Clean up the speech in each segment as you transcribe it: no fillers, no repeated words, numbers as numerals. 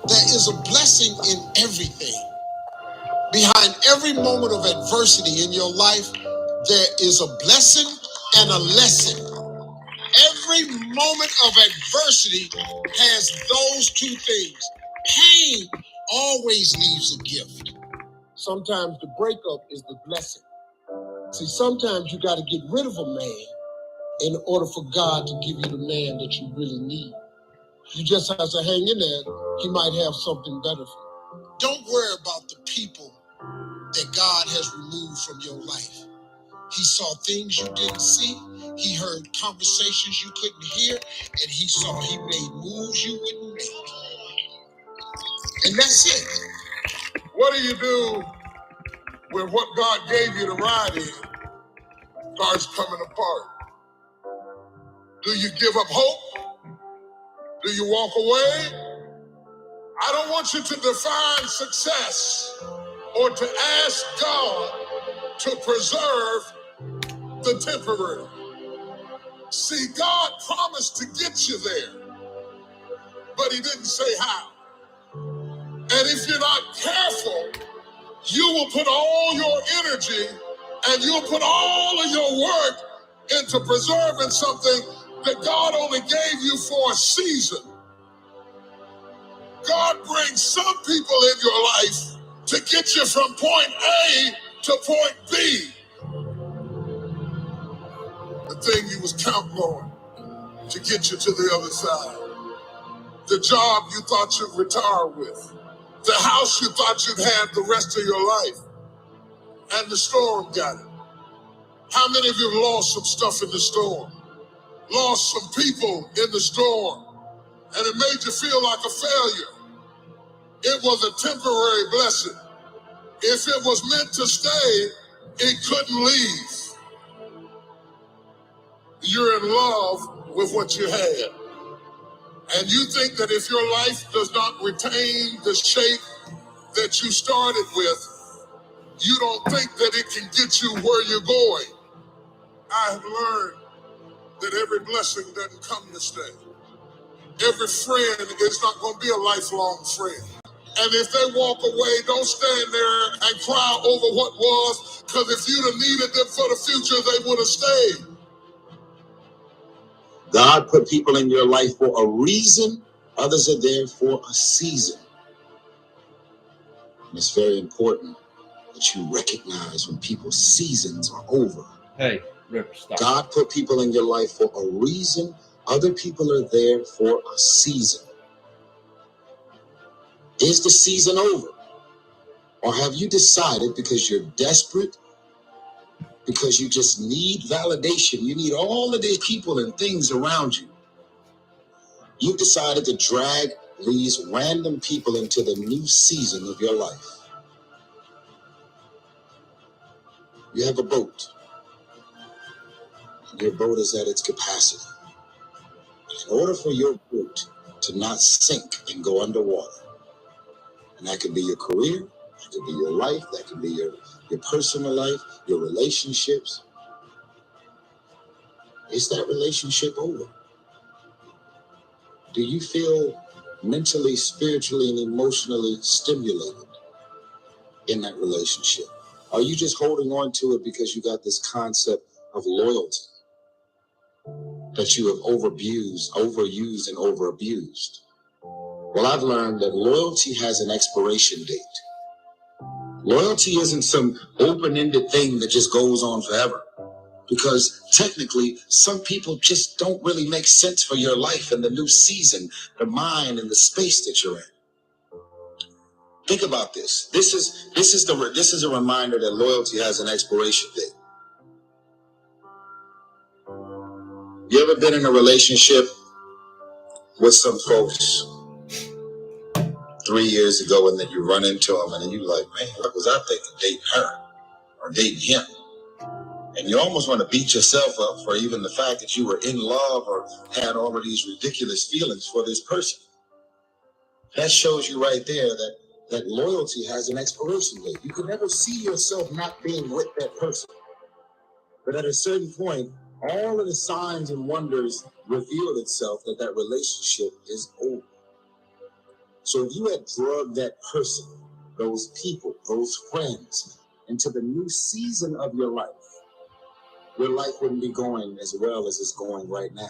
There is a blessing in everything. Behind every moment of adversity in your life, there is a blessing and a lesson. Every moment of adversity has those two things. Pain always leaves a gift. Sometimes the breakup is the blessing. See, sometimes you got to get rid of a man in order for God to give you the man that you really need. You just have to hang in there. He might have something better for you. Don't worry about the people that God has removed from your life. He saw things you didn't see. He heard conversations you couldn't hear. And he made moves you wouldn't make. And that's it. What do you do when what God gave you to ride in starts coming apart? Do you give up hope? Do you walk away? I don't want you to define success or to ask God to preserve the temporary. See, God promised to get you there, but he didn't say how. And if you're not careful, you will put all your energy and you'll put all of your work into preserving something that God only gave you for a season. God brings some people in your life to get you from point A to point B. The thing you was counting on to get you to the other side. The job you thought you'd retire with. The house you thought you'd have the rest of your life. And the storm got it. How many of you have lost some stuff in the storm? Lost some people in the storm. And it made you feel like a failure. It was a temporary blessing. If it was meant to stay, it couldn't leave. You're in love with what you had. And you think that if your life does not retain the shape that you started with, you don't think that it can get you where you're going. I have learned that every blessing doesn't come to stay. Every friend is not going to be a lifelong friend. And if they walk away, don't stand there and cry over what was, because if you'd have needed them for the future, they would have stayed. God put people in your life for a reason. Others are there for a season. And it's very important that you recognize when people's seasons are over. Hey, Rip, stop. God put people in your life for a reason. Other people are there for a season. Is the season over? Or have you decided because you're desperate, because you just need validation, you need all of these people and things around you, you've decided to drag these random people into the new season of your life? You have a boat. Your boat is at its capacity. In order for your boat to not sink and go underwater, and that could be your career, that could be your life, that could be your personal life, your relationships. Is that relationship over? Do you feel mentally, spiritually, and emotionally stimulated in that relationship? Are you just holding on to it because you got this concept of loyalty that you have overused, and overabused? Well, I've learned that loyalty has an expiration date. Loyalty isn't some open-ended thing that just goes on forever. Because technically, some people just don't really make sense for your life and the new season, the mind and the space that you're in. Think about this. This is a reminder that loyalty has an expiration date. You ever been in a relationship with some folks 3 years ago, and then you run into them, and then you like, man, what was I thinking, dating her or dating him? And you almost want to beat yourself up for even the fact that you were in love or had all of these ridiculous feelings for this person. That shows you right there that loyalty has an expiration date. You can never see yourself not being with that person. But at a certain point, all of the signs and wonders reveal itself that relationship is over. So if you had drugged that person, those people, those friends, into the new season of your life wouldn't be going as well as it's going right now.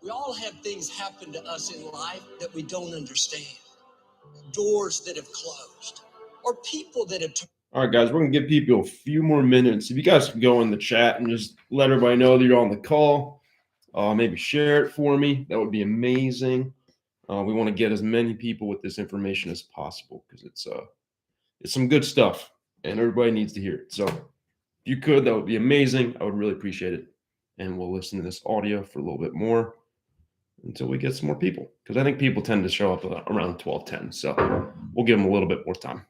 We all have things happen to us in life that we don't understand. Doors that have closed, or people that have. All right, guys, we're going to give people a few more minutes. If you guys can go in the chat and just let everybody know that you're on the call, maybe share it for me. That would be amazing. We want to get as many people with this information as possible because it's some good stuff and everybody needs to hear it. So if you could, that would be amazing. I would really appreciate it. And we'll listen to this audio for a little bit more until we get some more people, because I think people tend to show up around 12:10. So we'll give them a little bit more time.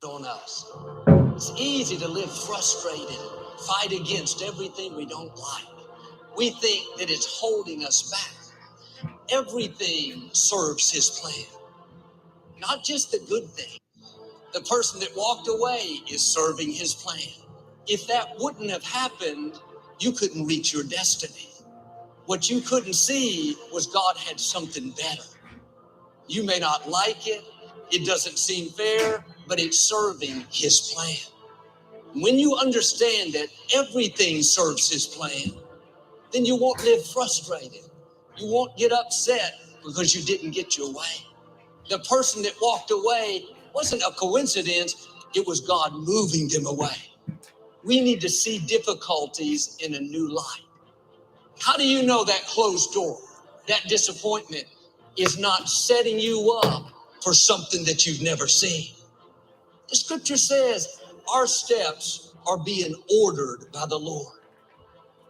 On us. It's easy to live frustrated, fight against everything we don't like. We think that it's holding us back. Everything serves his plan, not just the good thing. The person that walked away is serving his plan. If that wouldn't have happened, you couldn't reach your destiny. What you couldn't see was God had something better. You may not like it. It doesn't seem fair, but it's serving his plan. When you understand that everything serves his plan, then you won't live frustrated. You won't get upset because you didn't get your way. The person that walked away wasn't a coincidence. It was God moving them away. We need to see difficulties in a new light. How do you know that closed door, that disappointment is not setting you up for something that you've never seen? The scripture says our steps are being ordered by the Lord.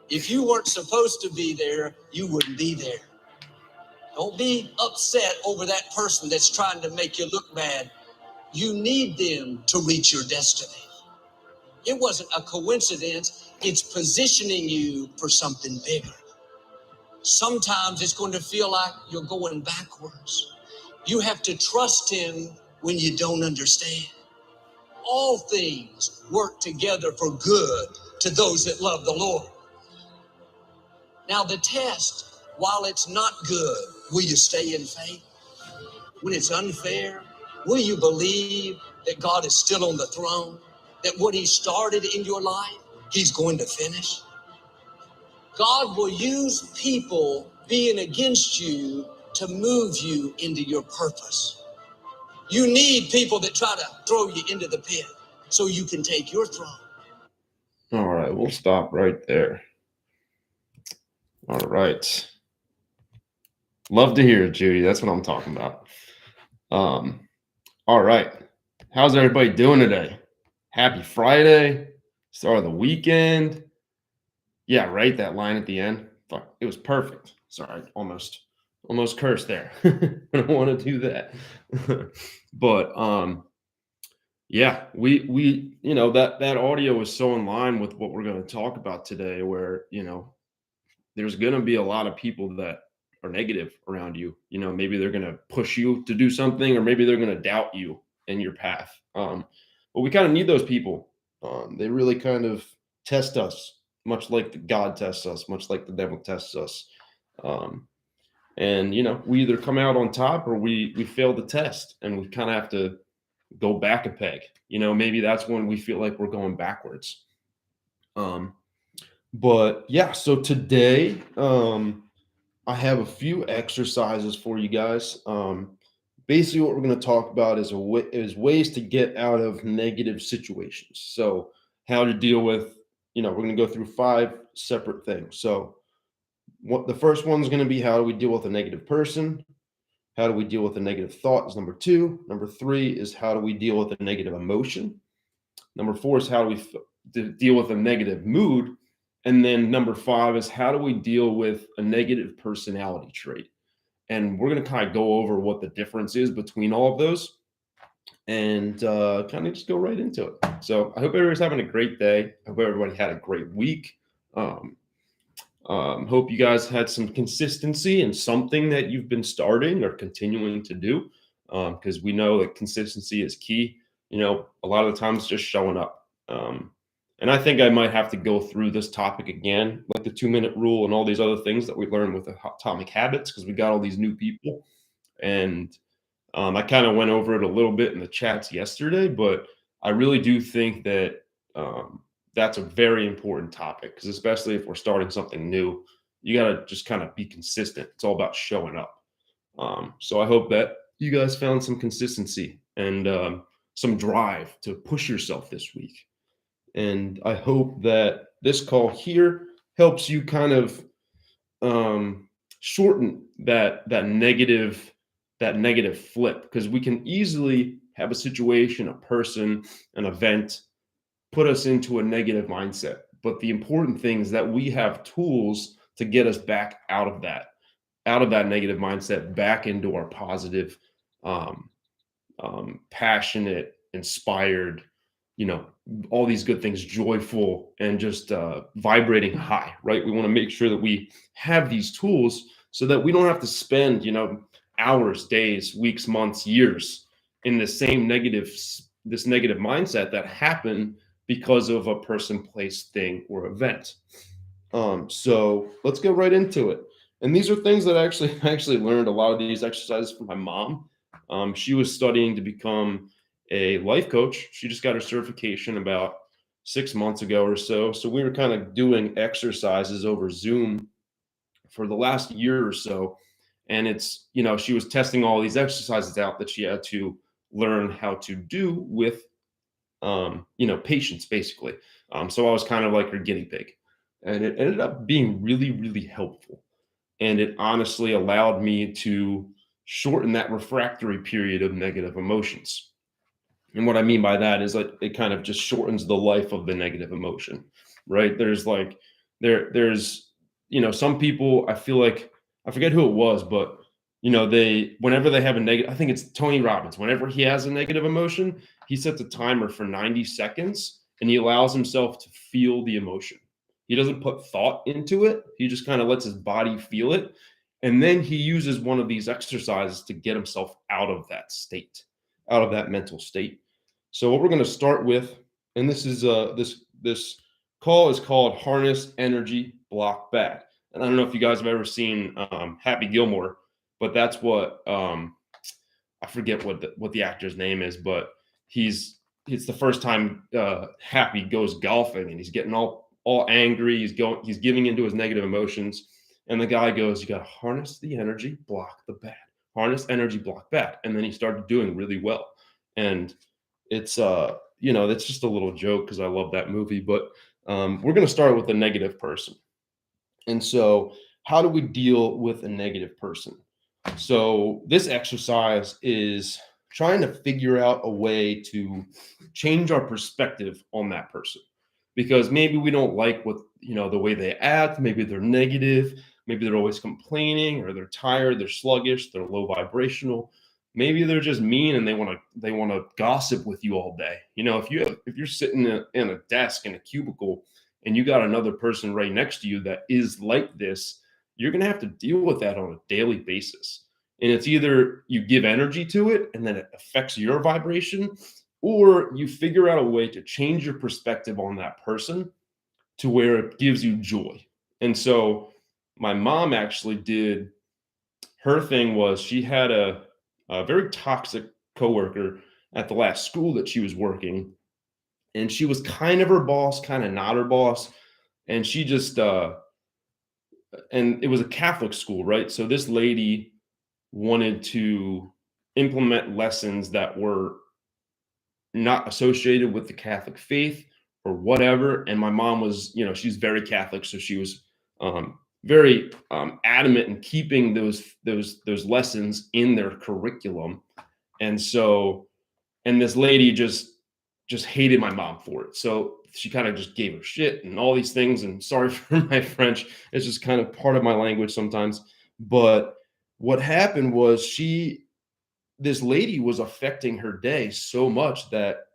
If you weren't supposed to be there, you wouldn't be there. Don't be upset over that person that's trying to make you look bad. You need them to reach your destiny. It wasn't a coincidence. It's positioning you for something bigger. Sometimes it's going to feel like you're going backwards. You have to trust him when you don't understand. All things work together for good to those that love the Lord. Now the test, while it's not good, will you stay in faith? When it's unfair, will you believe that God is still on the throne? That what he started in your life, he's going to finish? God will use people being against you to move you into your purpose. You need people that try to throw you into the pit so you can take your throne. All right, we'll stop right there. All right. Love to hear it, Judy. That's what I'm talking about. All right. How's everybody doing today? Happy Friday. Start of the weekend. Yeah, right. That line at the end. Fuck, it was perfect. Sorry, almost cursed there. I don't want to do that. But yeah, we that audio was so in line with what we're going to talk about today, where there's going to be a lot of people that are negative around you. Maybe they're going to push you to do something, or maybe they're going to doubt you in your path. But we kind of need those people. They really kind of test us, much like God tests us, much like the devil tests us. And we either come out on top or we fail the test, and we kind of have to go back a peg. Maybe that's when we feel like we're going backwards. But yeah, so today I have a few exercises for you guys. Basically what we're going to talk about is ways to get out of negative situations. So how to deal with, we're going to go through 5 separate things. So the first one is going to be, how do we deal with a negative person? How do we deal with a negative thought is number 2. Number 3 is, how do we deal with a negative emotion? Number 4 is, how do we deal with a negative mood? And then number 5 is, how do we deal with a negative personality trait? And we're going to kind of go over what the difference is between all of those, and kind of just go right into it. So I hope everybody's having a great day. I hope everybody had a great week. Hope you guys had some consistency in something that you've been starting or continuing to do, because we know that consistency is key. A lot of the times just showing up. And I think I might have to go through this topic again, like the 2 minute rule and all these other things that we learned with Atomic Habits, because we got all these new people. And I kind of went over it a little bit in the chats yesterday, but I really do think that that's a very important topic, because especially if we're starting something new, you got to just kind of be consistent. It's all about showing up. So I hope that you guys found some consistency and some drive to push yourself this week. And I hope that this call here helps you kind of shorten that negative flip, because we can easily have a situation, a person, an event put us into a negative mindset. But the important thing is that we have tools to get us back out of that negative mindset, back into our positive, um, passionate, inspired, you know, all these good things, joyful, and just vibrating high, right? We want to make sure that we have these tools so that we don't have to spend, hours, days, weeks, months, years in this negative mindset that happened because of a person, place, thing, or event. So let's get right into it. And these are things that I actually learned a lot of these exercises from my mom. She was studying to become a life coach. She just got her certification about 6 months ago or so. So we were kind of doing exercises over Zoom for the last year or so. And she was testing all these exercises out that she had to learn how to do with, patients, basically. So I was kind of like her guinea pig. And it ended up being really, really helpful. And it honestly allowed me to shorten that refractory period of negative emotions. And what I mean by that is like it kind of just shortens the life of the negative emotion, right? There's some people, I feel like, I forget who it was, but they whenever they have a negative, I think it's Tony Robbins, whenever he has a negative emotion, he sets a timer for 90 seconds and he allows himself to feel the emotion. He doesn't put thought into it. He just kind of lets his body feel it. And then he uses one of these exercises to get himself out of that state, out of that mental state. So what we're going to start with, and this call is called Harness Energy Block Bad. And I don't know if you guys have ever seen Happy Gilmore, but that's what I forget what the actor's name is, but it's the first time Happy goes golfing and he's getting all angry. He's giving into his negative emotions, and the guy goes, "You got to harness the energy, block the bad. Harness energy, block bad." And then he started doing really well. And it's just a little joke because I love that movie. But we're going to start with a negative person. And so, how do we deal with a negative person? So this exercise is trying to figure out a way to change our perspective on that person, because maybe we don't like the way they act. Maybe they're negative. Maybe they're always complaining, or they're tired, they're sluggish, they're low vibrational. Maybe they're just mean and they want to gossip with you all day. If you're sitting in a desk in a cubicle and you got another person right next to you that is like this, you're going to have to deal with that on a daily basis. And it's either you give energy to it and then it affects your vibration, or you figure out a way to change your perspective on that person to where it gives you joy. And so my mom actually did, her thing was she had a very toxic coworker at the last school that she was working, and she was kind of her boss, kind of not her boss. And she just and it was a Catholic school, right? So this lady wanted to implement lessons that were not associated with the Catholic faith or whatever. And my mom was, she's very Catholic, so she was very adamant in keeping those lessons in their curriculum. And so, and this lady just hated my mom for it. So she kind of just gave her shit and all these things. And sorry for my French, it's just kind of part of my language sometimes. But what happened was this lady was affecting her day so much that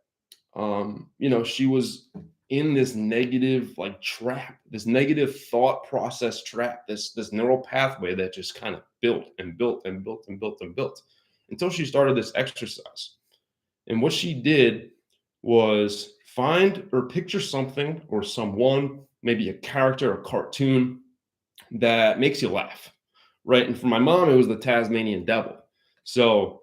she was in this negative like trap, this negative thought process trap, this neural pathway that just kind of built and built and built and built and built until she started this exercise. And what she did was find or picture something or someone, maybe a character, a cartoon that makes you laugh, right? And for my mom, it was the Tasmanian Devil. So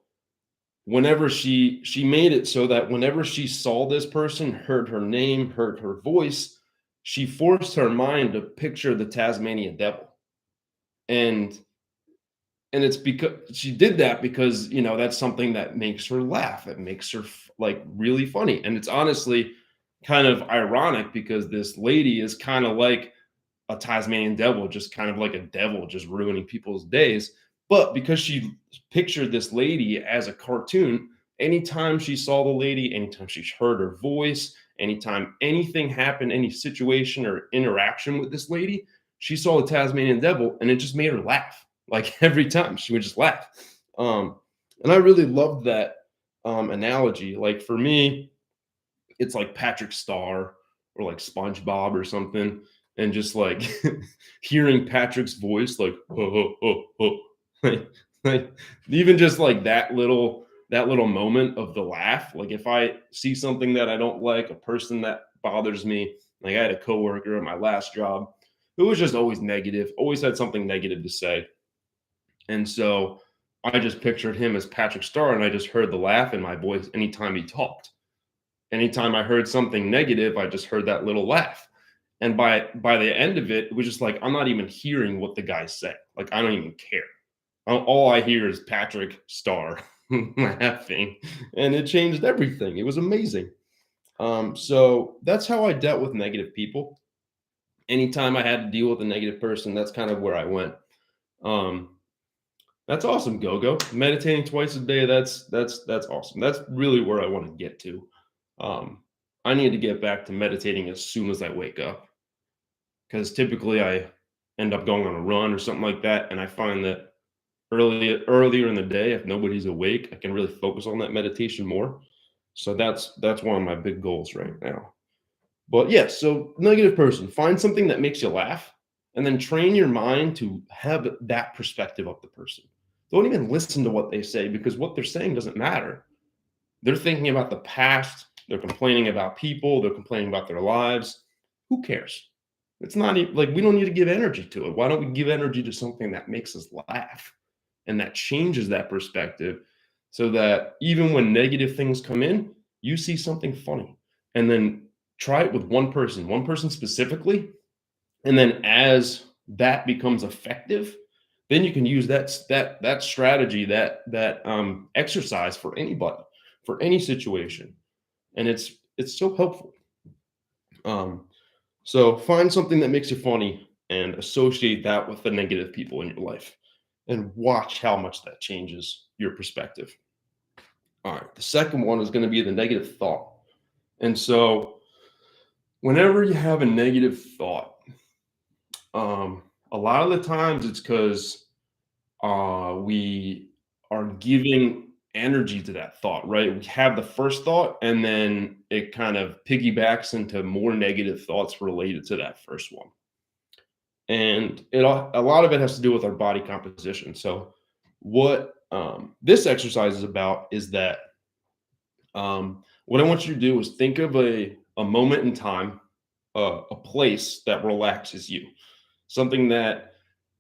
whenever she made it so that whenever she saw this person, heard her name, heard her voice, she forced her mind to picture the Tasmanian Devil. And it's because she did that because, that's something that makes her laugh. It makes her like really funny. And it's honestly kind of ironic because this lady is kind of like a Tasmanian devil, just kind of like a devil, just ruining people's days. But because she pictured this lady as a cartoon, anytime she saw the lady, anytime she heard her voice, anytime anything happened, any situation or interaction with this lady, she saw the Tasmanian devil and it just made her laugh. Like every time she would just laugh. Um, and I really loved that analogy. Like for me, it's like Patrick Star or like SpongeBob or something, and just like hearing Patrick's voice, like oh, oh, oh. like even just like that little moment of the laugh. Like if I see something that I don't like, a person that bothers me, like I had a coworker at my last job who was just always negative, always had something negative to say, and so I just pictured him as Patrick Star, and I just heard the laugh in my voice anytime he talked. Anytime I heard something negative, I just heard that little laugh. And by the end of it, it was just like I'm not even hearing what the guy said. Like I don't even care. All I hear is Patrick Star laughing, and it changed everything. It was amazing. So that's how I dealt with negative people. Anytime I had to deal with a negative person, that's kind of where I went. Um, that's awesome, Gogo. Meditating twice a day. That's awesome. That's really where I want to get to. Um, I need to get back to meditating as soon as I wake up because typically I end up going on a run or something like that, and I find that earlier in the day, if nobody's awake, I can really focus on that meditation more. So that's one of my big goals right now. But yeah, so negative person, find something that makes you laugh, and then train your mind to have that perspective of the person. Don't even listen to what they say because what they're saying doesn't matter. They're thinking about the past. They're complaining about people. They're complaining about their lives. Who cares? It's not like we don't need to give energy to it. Why don't we give energy to something that makes us laugh and that changes that perspective so that even when negative things come in, you see something funny and then try it with one person specifically. And then as that becomes effective, then you can use that strategy, that exercise for anybody, for any situation, and it's so helpful. Um, so find something that makes you funny and associate that with the negative people in your life, and watch how much that changes your perspective. All right, the second one is going to be the negative thought, and so whenever you have a negative thought, a lot of the times it's because we are giving energy to that thought, right? We have the first thought, and then it kind of piggybacks into more negative thoughts related to that first one. And a lot of it has to do with our body composition. So, what this exercise is about is that what I want you to do is think of a moment in time, a place that relaxes you, something that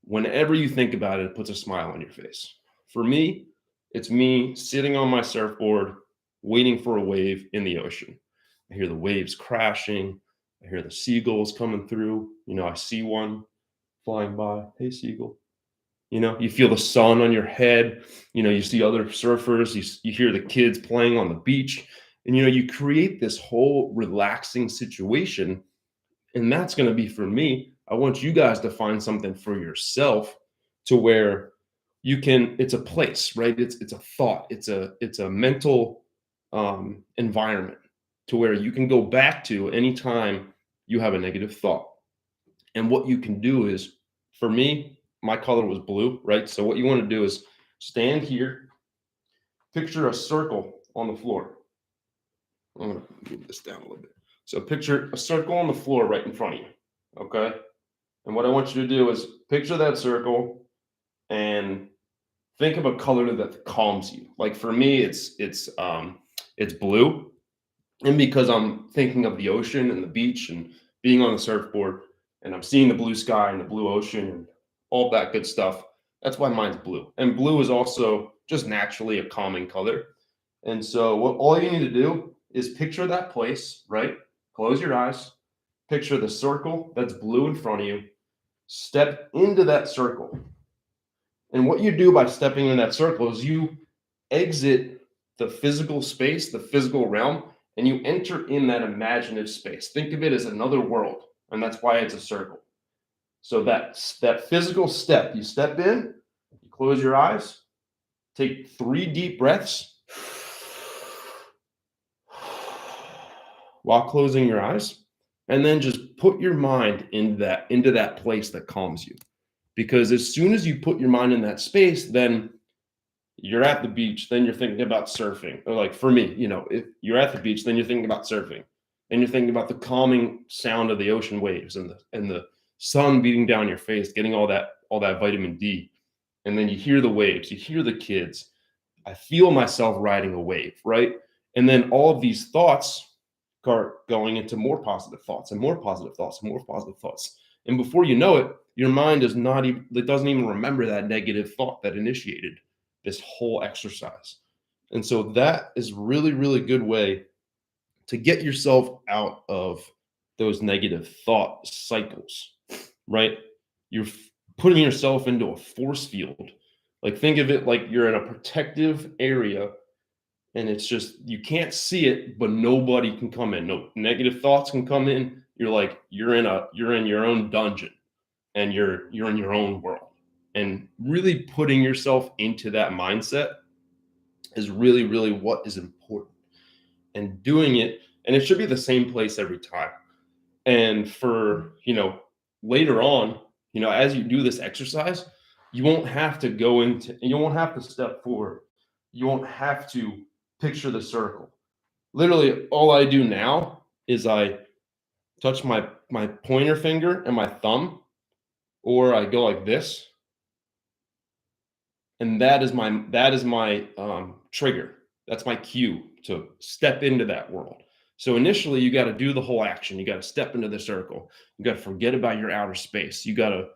whenever you think about it, it puts a smile on your face. For me, it's me sitting on my surfboard, waiting for a wave in the ocean. I hear the waves crashing. I hear the seagulls coming through. I see one flying by. Hey, seagull. You feel the sun on your head. You see other surfers. You hear the kids playing on the beach. And, you create this whole relaxing situation. And that's going to be for me. I want you guys to find something for yourself to where it's a place, right? It's a thought. It's a mental environment to where you can go back to anytime you have a negative thought. And what you can do is, for me, my color was blue, right? So what you want to do is stand here, picture a circle on the floor. I'm going to move this down a little bit. So picture a circle on the floor right in front of you, okay? And what I want you to do is picture that circle and think of a color that calms you. Like for me, it's blue. And because I'm thinking of the ocean and the beach and being on the surfboard, and I'm seeing the blue sky and the blue ocean and all that good stuff, that's why mine's blue. And blue is also just naturally a calming color. And so what all you need to do is picture that place, right? Close your eyes, picture the circle that's blue in front of you, step into that circle. And what you do by stepping in that circle is you exit the physical space, the physical realm, and you enter in that imaginative space. Think of it as another world, and that's why it's a circle. So that physical step, you step in, you close your eyes, take 3 deep breaths while closing your eyes, and then just put your mind into that place that calms you. Because as soon as you put your mind in that space, then you're at the beach, then you're thinking about surfing. Or like for me, if you're at the beach, then you're thinking about surfing. And you're thinking about the calming sound of the ocean waves and the sun beating down your face, getting all that vitamin D. And then you hear the waves, you hear the kids. I feel myself riding a wave, right? And then all of these thoughts start going into more positive thoughts and more positive thoughts and more positive thoughts. And before you know it, your mind is not even, it doesn't even remember that negative thought that initiated this whole exercise. And so that is really, really good way to get yourself out of those negative thought cycles, right? You're putting yourself into a force field. Like think of it like you're in a protective area and it's just, you can't see it, but nobody can come in. No negative thoughts can come in. You're in your own dungeon and you're in your own world. And really putting yourself into that mindset is really, really what is important. And doing it, and it should be the same place every time. And for, later on, as you do this exercise, you won't have to you won't have to step forward. You won't have to picture the circle. Literally, all I do now is I touch my pointer finger and my thumb, or I go like this, and that is my trigger. That's my cue to step into that world. So initially, you got to do the whole action. You got to step into the circle. You got to forget about your outer space. You got to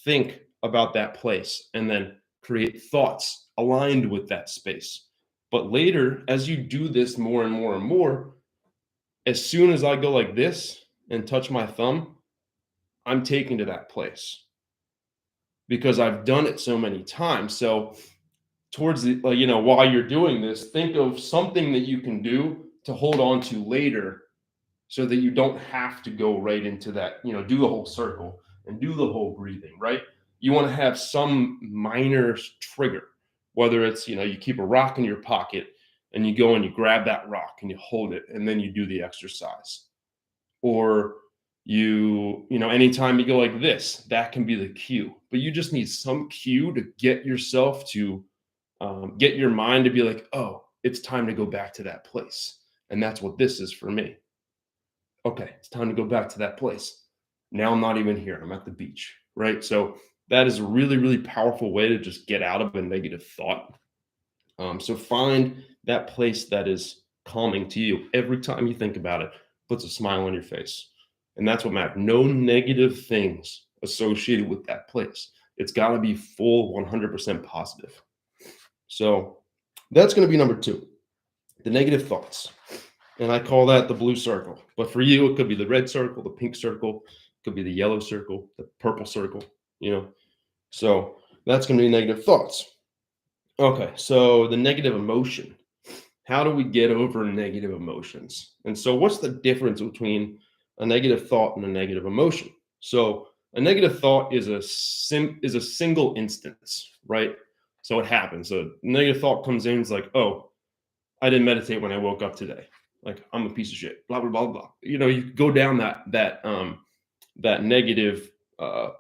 think about that place and then create thoughts aligned with that space. But later, as you do this more and more and more, as soon as I go like this and touch my thumb, I'm taken to that place because I've done it so many times. So towards the, while you're doing this, think of something that you can do to hold on to later so that you don't have to go right into that, do the whole circle and do the whole breathing, right? You want to have some minor trigger, whether it's, you keep a rock in your pocket and you go and you grab that rock and you hold it and then you do the exercise. Or anytime you go like this, that can be the cue. But you just need some cue to get yourself to get your mind to be like, oh, it's time to go back to that place. And that's what this is for me. Okay, it's time to go back to that place. Now I'm not even here. I'm at the beach, right? So that is a really, really powerful way to just get out of a negative thought. So find that place that is calming to you. Every time you think about it, puts a smile on your face. And that's what matters. No negative things associated with that place. It's got to be full 100% positive. So that's going to be number 2, the negative thoughts. And I call that the blue circle. But for you, it could be the red circle, the pink circle, it could be the yellow circle, the purple circle, So that's going to be negative thoughts. Okay, so the negative emotion. How do we get over negative emotions? And so what's the difference between a negative thought and a negative emotion? So a negative thought is a single instance, right? So it happens. A negative thought comes in, it's like, oh, I didn't meditate when I woke up today. Like, I'm a piece of shit, blah, blah, blah, blah. You go down that negative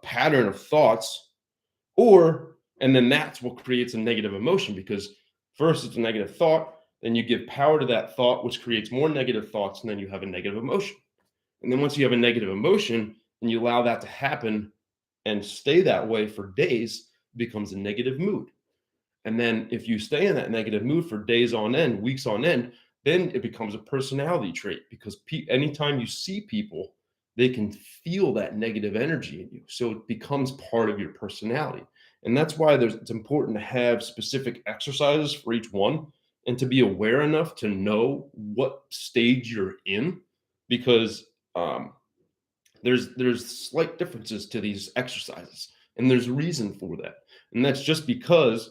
pattern of thoughts, and then that's what creates a negative emotion, because first it's a negative thought, then you give power to that thought, which creates more negative thoughts, and then you have a negative emotion. And then once you have a negative emotion and you allow that to happen and stay that way for days, it becomes a negative mood. And then if you stay in that negative mood for days on end, weeks on end, then it becomes a personality trait because anytime you see people, they can feel that negative energy in you. So it becomes part of your personality. And that's why it's important to have specific exercises for each one and to be aware enough to know what stage you're in because there's slight differences to these exercises and there's a reason for that. And that's just because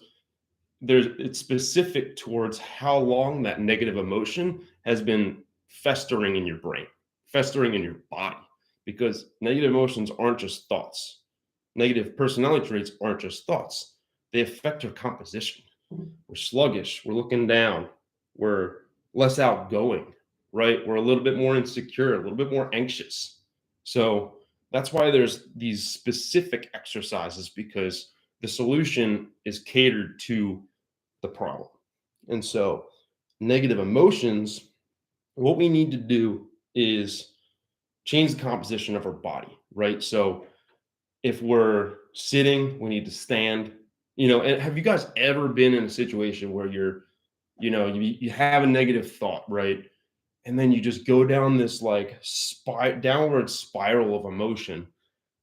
it's specific towards how long that negative emotion has been festering in your brain, festering in your body, because negative emotions aren't just thoughts. Negative personality traits aren't just thoughts. They affect your composition. We're sluggish, we're looking down, we're less outgoing, right? We're a little bit more insecure, a little bit more anxious. So that's why there's these specific exercises because the solution is catered to the problem. And so, negative emotions, what we need to do is change the composition of our body, right? So, if we're sitting, we need to stand. And have you guys ever been in a situation where you have a negative thought, right? And then you just go down this like downward spiral of emotion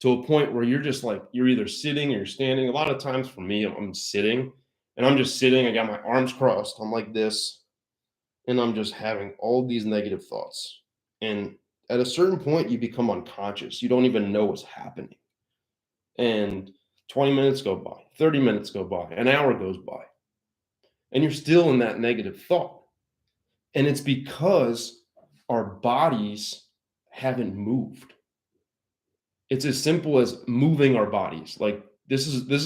to a point where you're just like you're either sitting or you're standing. A lot of times for me, I'm sitting and I'm just sitting. I got my arms crossed. I'm like this, and I'm just having all these negative thoughts. And at a certain point, you become unconscious. You don't even know what's happening. And 20 minutes go by, 30 minutes go by, an hour goes by, and you're still in that negative thought. And it's because our bodies haven't moved. It's as simple as moving our bodies. Like this is the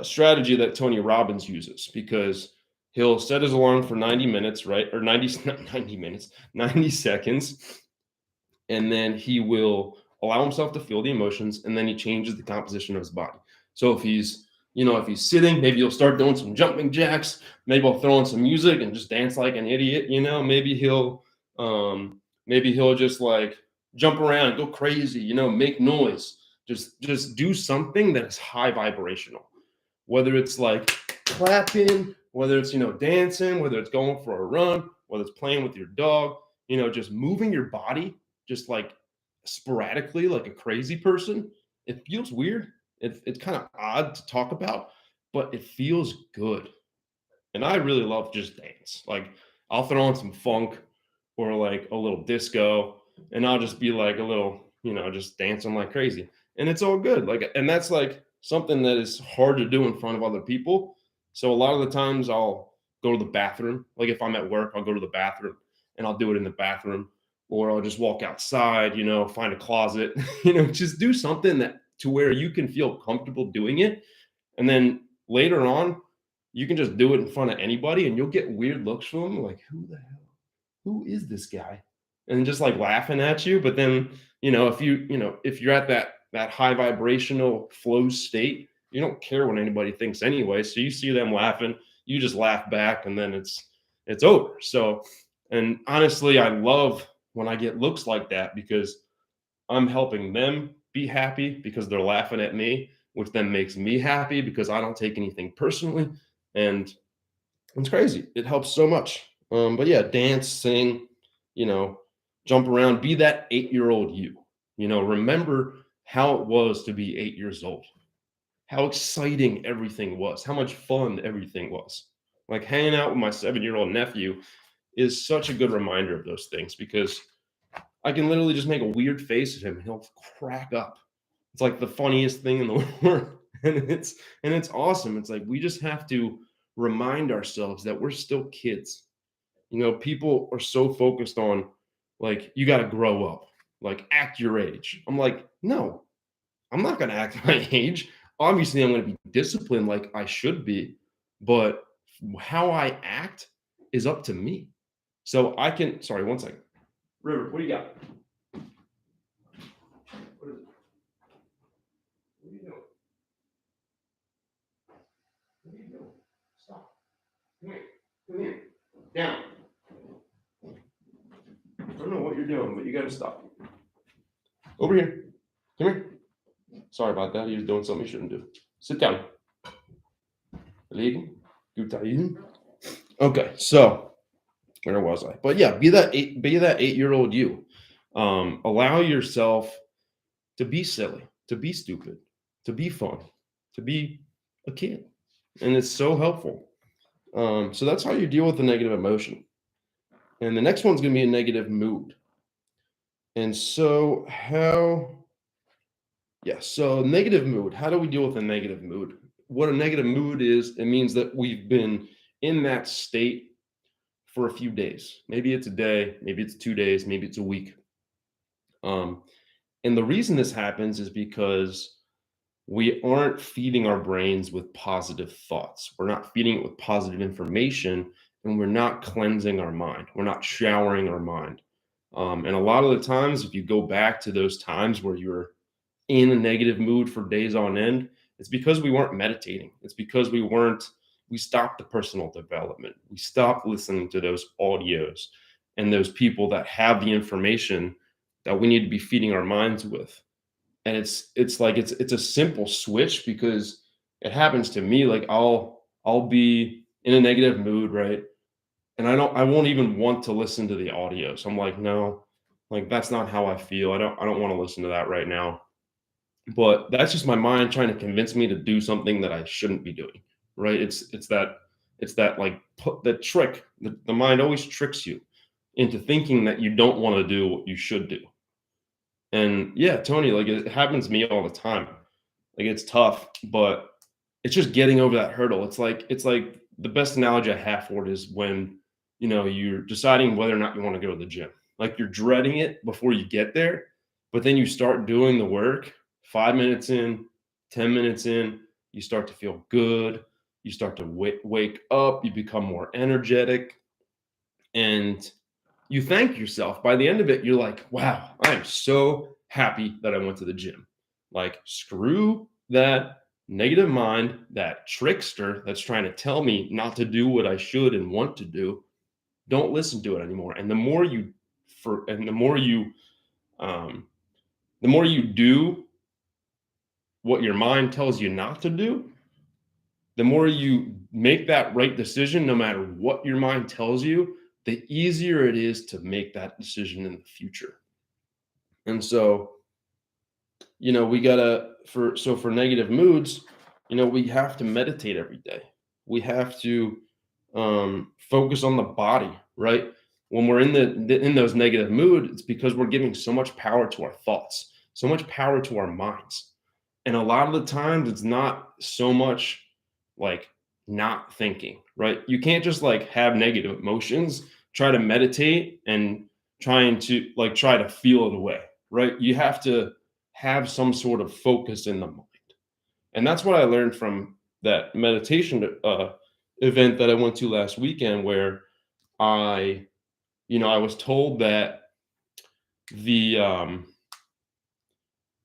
strategy that Tony Robbins uses because he'll set his alarm for 90 minutes, right? Or 90 minutes, 90 seconds. And then he will allow himself to feel the emotions and then he changes the composition of his body. So if he's sitting, maybe he'll start doing some jumping jacks. Maybe I'll throw on some music and just dance like an idiot. Maybe he'll just like jump around, go crazy, make noise. Just do something that is high vibrational. Whether it's like clapping, whether it's dancing, whether it's going for a run, whether it's playing with your dog, just moving your body, just like sporadically, like a crazy person. It feels weird. It's kind of odd to talk about, but it feels good. And I really love just dance. Like I'll throw on some funk or like a little disco and I'll just be like a little, just dancing like crazy. And it's all good. And that's like something that is hard to do in front of other people. So a lot of the times I'll go to the bathroom. Like if I'm at work, I'll go to the bathroom and I'll do it in the bathroom or I'll just walk outside, find a closet, just do something that to where you can feel comfortable doing it. And then later on, you can just do it in front of anybody and you'll get weird looks from them. Like, who the hell? Who is this guy? And just like laughing at you. But then, if you're at that high vibrational flow state, you don't care what anybody thinks anyway. So you see them laughing, you just laugh back and then it's over. So, and honestly, I love when I get looks like that because I'm helping them be happy because they're laughing at me, which then makes me happy because I don't take anything personally. And it's crazy. It helps so much. But yeah, dance, sing, jump around, be that 8-year-old you. Remember how it was to be 8 years old, how exciting everything was, how much fun everything was. Like hanging out with my 7-year-old nephew is such a good reminder of those things because I can literally just make a weird face at him and he'll crack up. It's like the funniest thing in the world. And it's awesome. It's like we just have to remind ourselves that we're still kids. People are so focused on like you got to grow up, like act your age. I'm like, no, I'm not going to act my age. Obviously, I'm going to be disciplined like I should be, but how I act is up to me. So sorry, one second. River, what do you got? What is it? What are you doing? What are you doing? Stop. Come here. Come here. Down. I don't know what you're doing, but you got to stop. Over here. Come here. Sorry about that. He was doing something he shouldn't do. Sit down. Liegen. Gut dahin. Okay, so where was I? But yeah, be that 8-year-old you. Allow yourself to be silly, to be stupid, to be fun, to be a kid. And it's so helpful. So that's how you deal with the negative emotion. And the next one's going to be a negative mood. And so, so negative mood. How do we deal with a negative mood? What a negative mood is, it means that we've been in that state for a few days. Maybe it's a day, maybe it's 2 days, maybe it's a week. Um, and the reason this happens is because we aren't feeding our brains with positive thoughts. We're not feeding it with positive information, and we're not cleansing our mind. We're not showering our mind. And a lot of the times, if you go back to those times where you're in a negative mood for days on end, it's because we weren't meditating. It's because we stopped the personal development. We stopped listening to those audios and those people that have the information that we need to be feeding our minds with. And it's a simple switch because it happens to me. Like I'll be in a negative mood, right? And I won't even want to listen to the audio. So I'm like, no, like that's not how I feel. I don't want to listen to that right now. But that's just my mind trying to convince me to do something that I shouldn't be doing, right? It's that like put the trick. The mind always tricks you into thinking that you don't want to do what you should do. And yeah, Tony, like it happens to me all the time. Like it's tough, but it's just getting over that hurdle. It's like the best analogy I have for it is when you're deciding whether or not you want to go to the gym. Like you're dreading it before you get there, but then you start doing the work. 5 minutes in, 10 minutes in, you start to feel good. You start to wake up. You become more energetic, and you thank yourself. By the end of it, you're like, wow, I am so happy that I went to the gym. Like, screw that negative mind, that trickster that's trying to tell me not to do what I should and want to do. Don't listen to it anymore. And um, the more you do what your mind tells you not to do, the more you make that right decision, no matter what your mind tells you, the easier it is to make that decision in the future. And so, we gotta for negative moods, we have to meditate every day. We have to focus on the body, right? When we're in those negative moods, it's because we're giving so much power to our thoughts, so much power to our minds. And a lot of the times it's not so much like not thinking, right? You can't just like have negative emotions, try to meditate and try to feel it away, right? You have to have some sort of focus in the mind. And that's what I learned from that meditation event that I went to last weekend, where I, I was told that the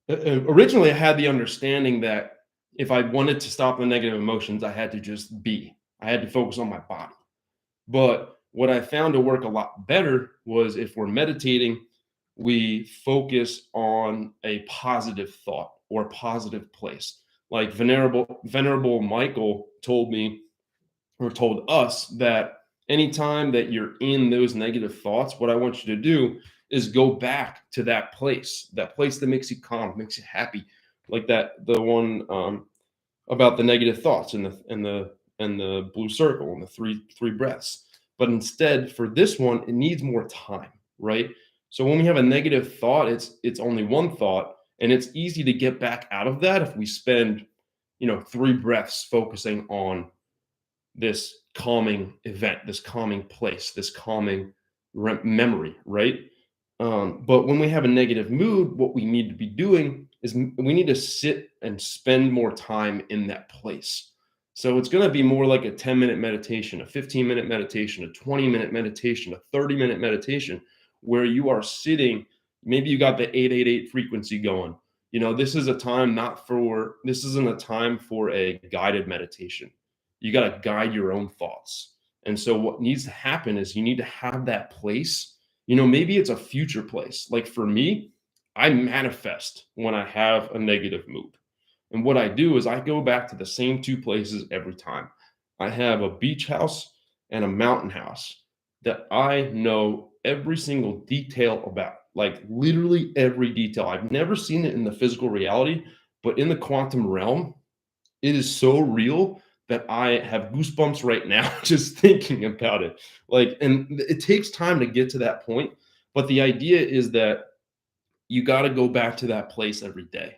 originally I had the understanding that if I wanted to stop the negative emotions, I had to just be. I had to focus on my body. But what I found to work a lot better was if we're meditating, we focus on a positive thought or a positive place. Like Venerable Michael told me, or told us, that anytime that you're in those negative thoughts, what I want you to do is go back to that place that makes you calm, makes you happy, like the one about the negative thoughts and the blue circle and the three breaths. But instead, for this one, it needs more time, right? So when we have a negative thought, it's only one thought, and it's easy to get back out of that if we spend 3 breaths focusing on this calming event, this calming place, this calming memory, right? But when we have a negative mood, what we need to be doing is we need to sit and spend more time in that place. So it's going to be more like a 10-minute meditation, a 15-minute meditation, a 20-minute meditation, a 30-minute meditation, where you are sitting. Maybe you got the 888 frequency going. This isn't a time for a guided meditation. You got to guide your own thoughts. And so what needs to happen is you need to have that place. Maybe it's a future place. Like for me, I manifest when I have a negative mood. And what I do is I go back to the same 2 places every time. I have a beach house and a mountain house that I know every single detail about, like literally every detail. I've never seen it in the physical reality, but in the quantum realm, it is so real that I have goosebumps right now just thinking about it. Like, and it takes time to get to that point, but the idea is that you got to go back to that place every day.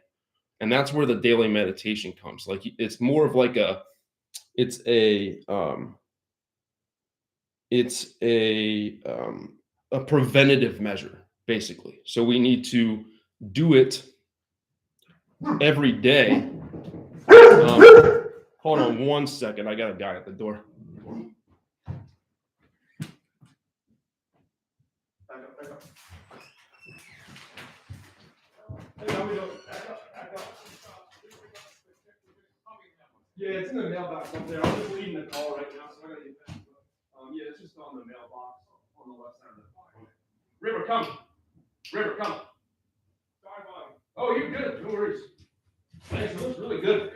And that's where the daily meditation comes. Like it's more of like it's a um it's a preventative measure basically. So we need to do it every day. Hold on 1 second. I got a guy at the door. Back up. Hey, how we doing? Back up. Yeah, it's in the mailbox up there. I'm just leaving the call right now, so I gotta get back to it. Yeah, it's just on the mailbox on the left side of the phone. River, come. River, come. Sorry, buddy. Oh, you're good. No worries. Thanks. It looks really good.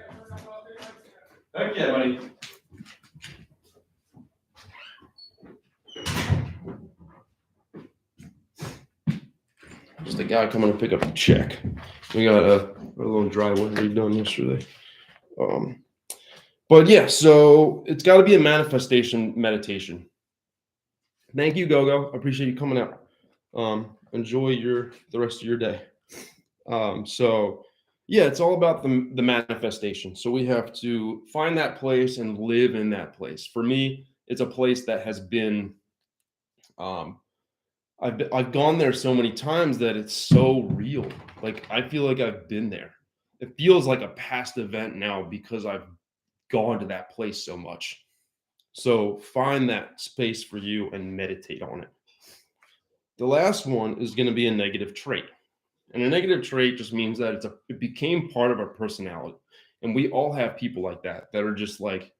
Heck yeah, buddy. Just a guy coming to pick up a check. We got a little driveway redone yesterday. But yeah, so it's got to be a manifestation meditation. Thank you, Gogo. I appreciate you coming out. Enjoy the rest of your day. So yeah, it's all about the manifestation. So we have to find that place and live in that place. For me, it's a place that has been I've gone there so many times that it's so real. Like I feel like I've been there. It feels like a past event now because I've gone to that place so much. So find that space for you and meditate on it. The last one is going to be a negative trait. And a negative trait just means that it became part of our personality. And we all have people like that are just like,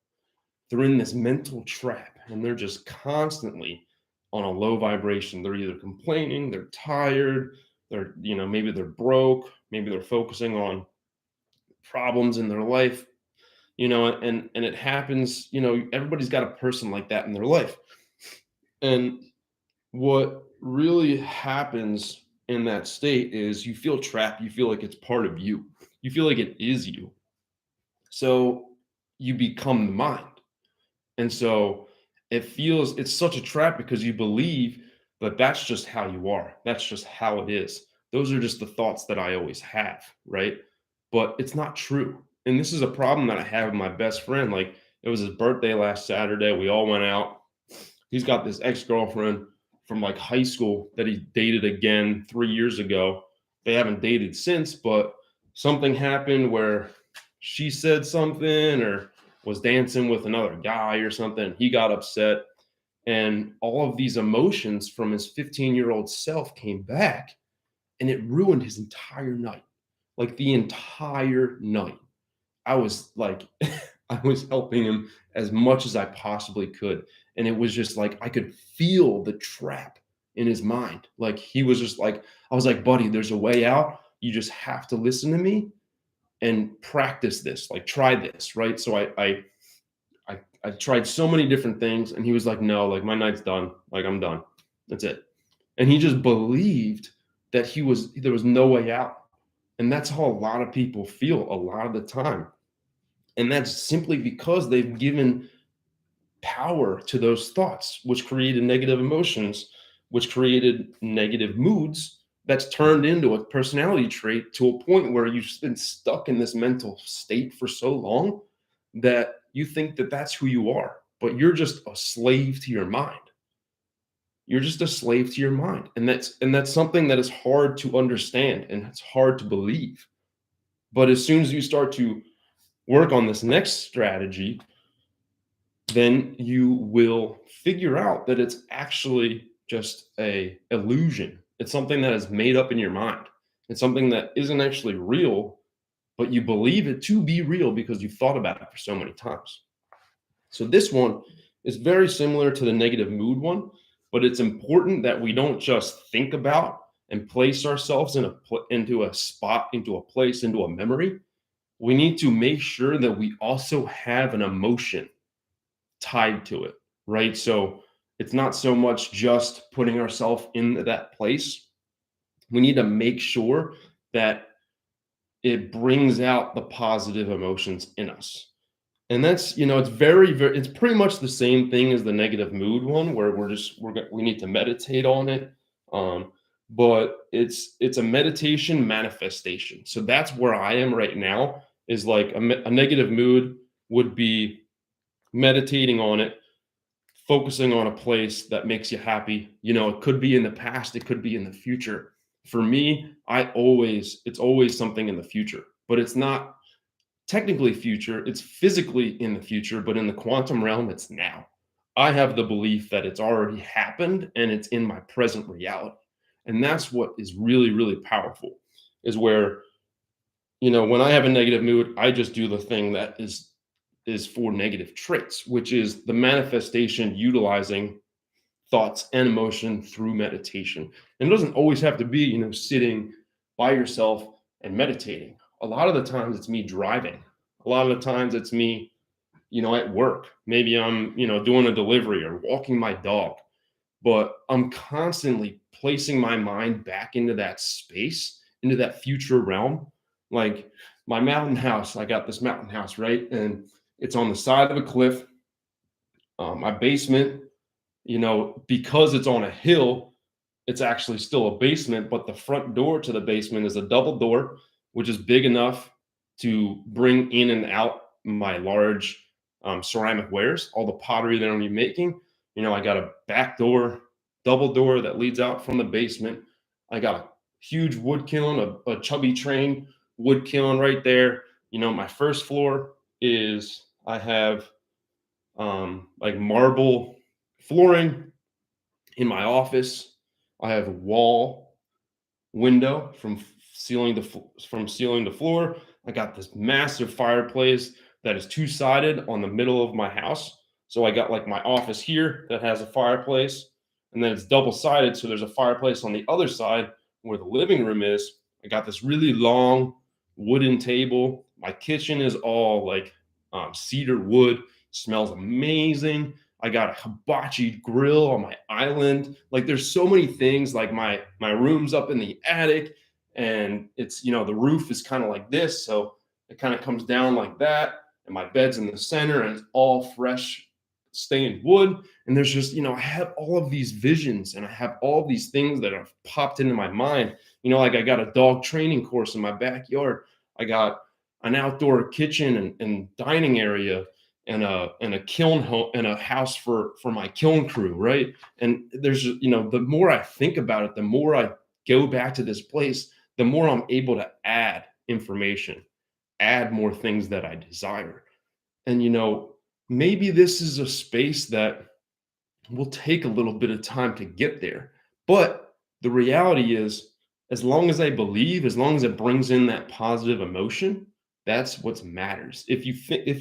they're in this mental trap and they're just constantly on a low vibration. They're either complaining, they're tired, maybe they're broke, maybe they're focusing on problems in their life, and it happens, everybody's got a person like that in their life. And what really happens in that state is you feel trapped. You feel like it's part of you. You feel like it is you. So you become the mind. And so it's such a trap because you believe that that's just how you are. That's just how it is. Those are just the thoughts that I always have, right? But it's not true. And this is a problem that I have with my best friend. Like it was his birthday last Saturday. We all went out. He's got this ex-girlfriend from like high school that he dated again 3 years ago. They haven't dated since, but something happened where she said something or was dancing with another guy or something. He got upset, and all of these emotions from his 15-year-old self came back, and it ruined his entire night. Like the entire night. I was like, I was helping him as much as I possibly could. And it was just like, I could feel the trap in his mind. Like he was just like, I was like, buddy, there's a way out. You just have to listen to me and practice this, like try this. Right. So I tried so many different things, and he was like, no, like my night's done. Like I'm done. That's it. And he just believed that there was no way out. And that's how a lot of people feel a lot of the time. And that's simply because they've given power to those thoughts, which created negative emotions, which created negative moods. That's turned into a personality trait to a point where you've been stuck in this mental state for so long that you think that that's who you are, but you're just a slave to your mind. You're just a slave to your mind. And that's something that is hard to understand and it's hard to believe. But as soon as you start to work on this next strategy, then you will figure out that it's actually just a illusion. It's something that is made up in your mind. It's something that isn't actually real, but you believe it to be real because you've thought about it for so many times. So this one is very similar to the negative mood one, but it's important that we don't just think about and place ourselves into a spot, into a place, into a memory. We need to make sure that we also have an emotion tied to it. right? So it's not so much just putting ourselves in that place. We need to make sure that it brings out the positive emotions in us. And that's, it's very, it's pretty much the same thing as the negative mood one, where we need to meditate on it. Um, but it's a meditation manifestation. So that's where I am right now, is like a negative mood would be meditating on it, focusing on a place that makes you happy. It could be in the past, it could be in the future. For me, it's always something in the future, but it's not technically future, it's physically in the future, but in the quantum realm, it's now. I have the belief that it's already happened and it's in my present reality. And that's what is really, really powerful, is where, when I have a negative mood, I just do the thing that is for negative traits, which is the manifestation utilizing thoughts and emotion through meditation. And it doesn't always have to be, sitting by yourself and meditating. A lot of the times it's me driving. A lot of the times it's me, at work. Maybe I'm, doing a delivery or walking my dog, but I'm constantly placing my mind back into that space, into that future realm. Like my mountain house, I got this mountain house, right? And it's on the side of a cliff. My basement, because it's on a hill, it's actually still a basement, but the front door to the basement is a double door, which is big enough to bring in and out my large ceramic wares, all the pottery that I'm gonna be making. I got a back door, double door that leads out from the basement. I got a huge wood kiln, a chubby train wood kiln right there. My first floor is I have like marble flooring in my office. I have a wall window from ceiling to floor. I got this massive fireplace that is two-sided on the middle of my house. So I got like my office here that has a fireplace, and then it's double-sided, so there's a fireplace on the other side where the living room is. I got this really long wooden table. My kitchen is all like cedar wood, smells amazing. I got a hibachi grill on my island. Like there's so many things. Like my room's up in the attic, and it's, the roof is kind of like this, so it kind of comes down like that, and my bed's in the center, and it's all fresh stained wood. And there's just, I have all of these visions, and I have all these things that have popped into my mind. Like I got a dog training course in my backyard. I got an outdoor kitchen and dining area, and a kiln and a house for my kiln crew, right? And there's, the more I think about it, the more I go back to this place, the more I'm able to add information, add more things that I desire. And maybe this is a space that will take a little bit of time to get there, but the reality is, as long as I believe, as long as it brings in that positive emotion, that's what matters. If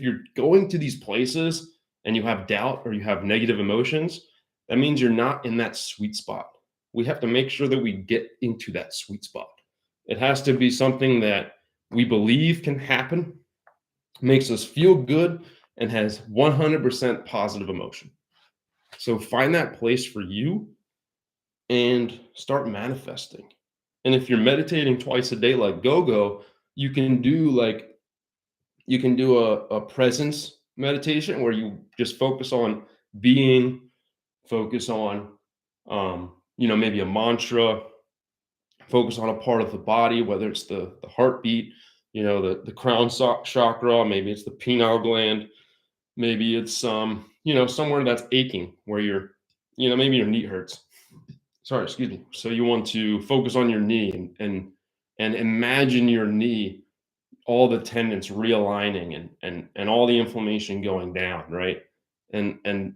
you're going to these places and you have doubt or you have negative emotions, that means you're not in that sweet spot. We have to make sure that we get into that sweet spot. It has to be something that we believe can happen, makes us feel good, and has 100% positive emotion. So find that place for you and start manifesting. And if you're meditating twice a day like Gogo, you can do a presence meditation where you just focus on being, focus on maybe a mantra, focus on a part of the body, whether it's the heartbeat, the crown chakra, maybe it's the pineal gland, maybe it's somewhere that's aching where maybe your knee hurts. Sorry, excuse me. So you want to focus on your knee and imagine your knee, all the tendons realigning and all the inflammation going down, right? And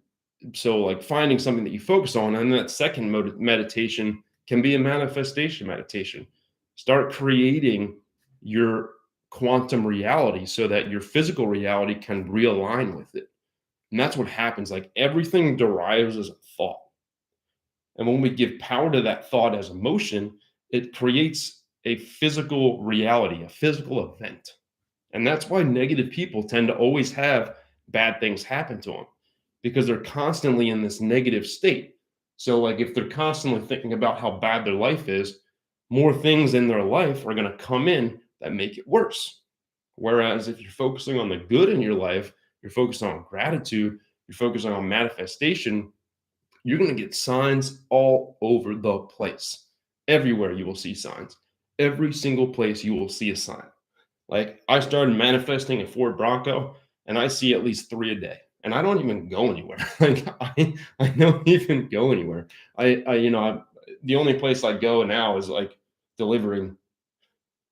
so like finding something that you focus on, and that second meditation can be a manifestation meditation. Start creating your quantum reality so that your physical reality can realign with it. And that's what happens. Like everything derives as a thought. And when we give power to that thought as emotion, it creates a physical reality, a physical event. And that's why negative people tend to always have bad things happen to them, because they're constantly in this negative state. So like if they're constantly thinking about how bad their life is, more things in their life are going to come in that make it worse. Whereas if you're focusing on the good in your life, you're focusing on gratitude, you're focusing on manifestation, you're going to get signs all over the place. Everywhere you will see signs. Every single place you will see a sign. Like I started manifesting a Ford Bronco and I see at least 3 a day. And I don't even go anywhere. Like I don't even go anywhere. The only place I go now is like delivering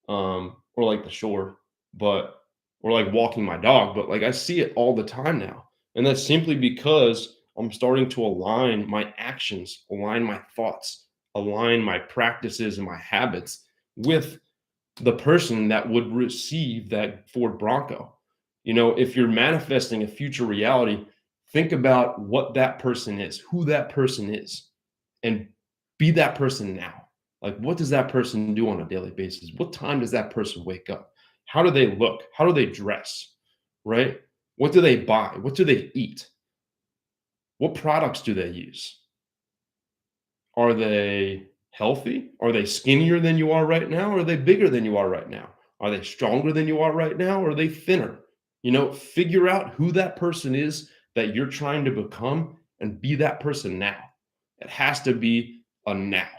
or like the shore, but or like walking my dog, but like I see it all the time now. And that's simply because I'm starting to align my actions, align my thoughts, align my practices and my habits with the person that would receive that Ford Bronco. If you're manifesting a future reality, think about what that person is, who that person is, and be that person now. Like, what does that person do on a daily basis? What time does that person wake up? How do they look? How do they dress? Right? What do they buy? What do they eat? What products do they use? Are they healthy? Are they skinnier than you are right now? Or are they bigger than you are right now? Are they stronger than you are right now? Or are they thinner? Figure out who that person is that you're trying to become and be that person now. It has to be a now.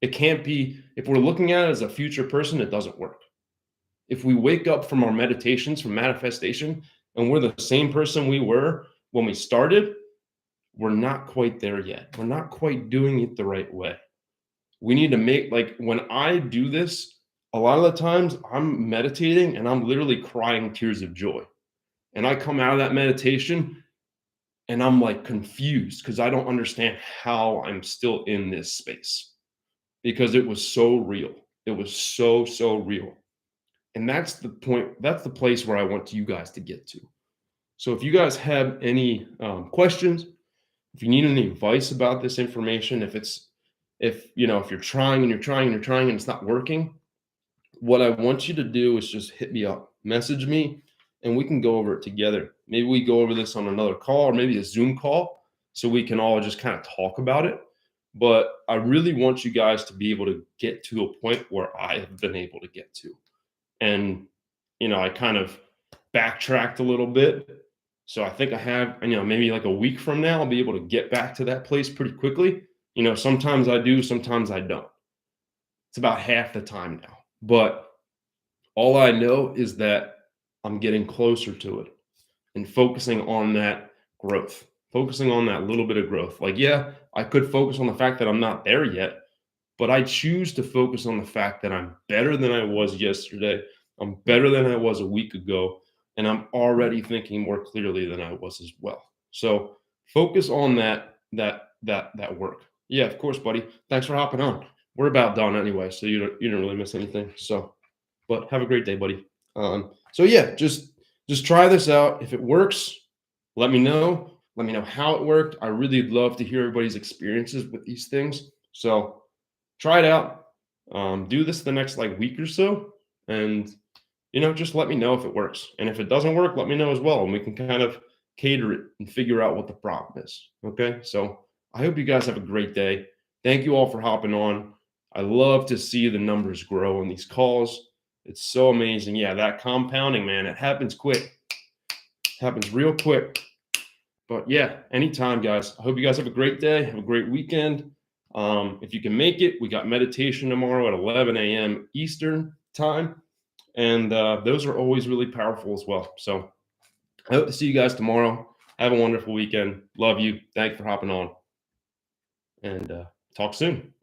It can't be, if we're looking at it as a future person, it doesn't work. If we wake up from our meditations, from manifestation, and we're the same person we were when we started, we're not quite there yet. We're not quite doing it the right way. We need to make, like, when I do this, a lot of the times I'm meditating and I'm literally crying tears of joy. And I come out of that meditation and I'm like confused because I don't understand how I'm still in this space because it was so real. It was so, so real. And that's the point. That's the place where I want you guys to get to. So if you guys have any questions, if you need any advice about this information, if you're trying and you're trying and you're trying and it's not working, what I want you to do is just hit me up, message me, and we can go over it together. Maybe we go over this on another call or maybe a Zoom call so we can all just kind of talk about it. But I really want you guys to be able to get to a point where I have been able to get to. And, I kind of backtracked a little bit. So I think I have, maybe like a week from now, I'll be able to get back to that place pretty quickly. Sometimes I do, sometimes I don't. It's about half the time now. But all I know is that I'm getting closer to it and focusing on that growth, focusing on that little bit of growth. Like, yeah, I could focus on the fact that I'm not there yet, but I choose to focus on the fact that I'm better than I was yesterday. I'm better than I was a week ago. And I'm already thinking more clearly than I was as well. So focus on that work. Yeah, of course, buddy. Thanks for hopping on. We're about done anyway, so you don't really miss anything. So, but have a great day, buddy. So yeah, just try this out. If it works, let me know. Let me know how it worked. I really love to hear everybody's experiences with these things. So try it out. Do this the next week or so, and just let me know if it works. And if it doesn't work, let me know as well, and we can kind of cater it and figure out what the problem is. Okay, so I hope you guys have a great day. Thank you all for hopping on. I love to see the numbers grow in these calls. It's so amazing. Yeah, that compounding, man, it happens quick. It happens real quick. But yeah, anytime, guys. I hope you guys have a great day. Have a great weekend. If you can make it, we got meditation tomorrow at 11 a.m. Eastern time. And those are always really powerful as well. So I hope to see you guys tomorrow. Have a wonderful weekend. Love you. Thanks for hopping on. And talk soon.